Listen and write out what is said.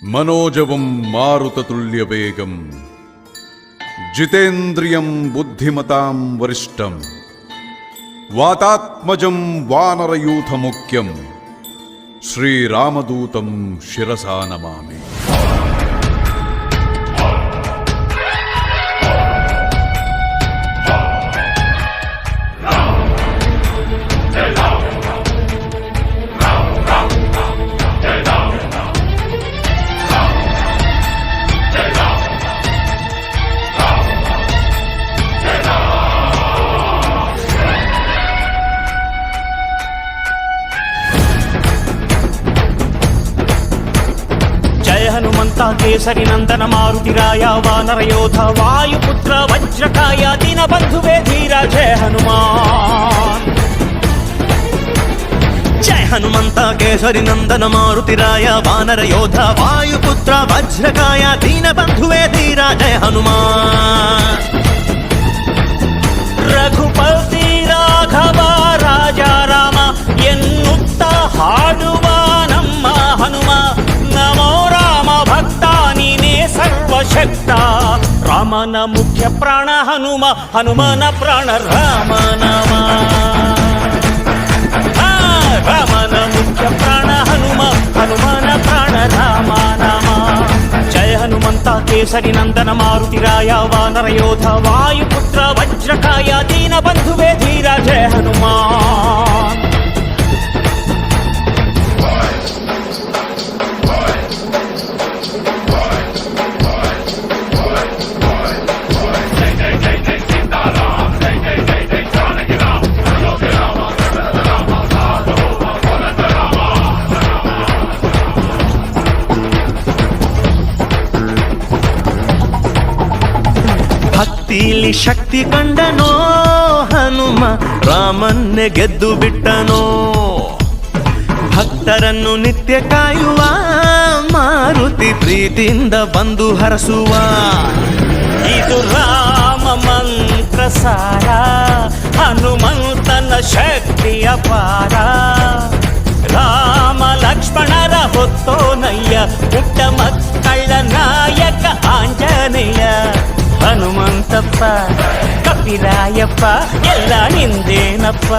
మనోజవం మారుతతుల్యవేగం జితేంద్రియం బుద్ధిమతాం వరిష్టం వాతాత్మజం వానరయూథముఖ్యం శ్రీరామదూతం శిరసా నమామి. హనుమంతా కేసరి నందన మారుతిరాయ వానర యోధ వాయుపుత్ర వజ్రకాయ దీన బంధువే ధీర జయ హనుమాన్. జయ హనుమంతా కేసరి నందన మారుతిరాయ వానర యోధ వాయుపుత్ర వజ్రకాయ దీన బంధువే ధీర జయ హనుమాన్. ರಘುಪತಿ ರಾಘವ ರಾಜಾ ರಾಮ ಎನ್ನುತ್ತ ಹಾಡುವ ನಮ್ಮ ಹನುಮ ನಮೋ ರಾಮ ಭಕ್ತ ನೀನೇ ಸರ್ವಶಕ್ತ. ರಾಮನ ಮುಖ್ಯ ಪ್ರಾಣ ಹನುಮ ಹನುಮನ ಪ್ರಾಣ ರಾಮ ನಾಮ. ರಾಮನ ಮುಖ್ಯ ಪ್ರಾಣ ಹನುಮ ಹನುಮನ ಪ್ರಾಣ ರಾಮ ನಾಮ. ಜಯ ಹನುಮಂತ ಕೇಸರಿ ನಂದನ ಮಾರುತಿರಾಯ ವಾನರ ಯೋಧ ವಾಯುಪುತ್ರ ವಜ್ರಕಾಯ ದೀನ ಬಂಧುವೇ ಧೀರ ಜಯ ಹನುಮಾನ್. ಭಕ್ತಿಲಿ ಶಕ್ತಿ ಕಂಡನೋ ಹನುಮ ರಾಮನ್ನೇ ಗೆದ್ದು ಬಿಟ್ಟನೋ. ಭಕ್ತರನ್ನು ನಿತ್ಯ ಕಾಯುವ ಮಾರುತಿ ಪ್ರೀತಿಯಿಂದ ಬಂದು ಹರಸುವ. ಇದು ರಾಮ ಮಂತ್ರ ಸಾರ ಹನುಮಂತನ ಶಕ್ತಿ ಅಪಾರ. ರಾಮ ಲಕ್ಷ್ಮಣರ ಹೊತ್ತೋನಯ್ಯ ಪುಟ್ಟ ಮಕ್ಕಳ ನಾಯಕ ಆಂಜನೇಯ. ಹನುಮಂತಪ್ಪ ಕಪಿರಾಯಪ್ಪ ಎಲ್ಲ ನಿಂದೇನಪ್ಪ.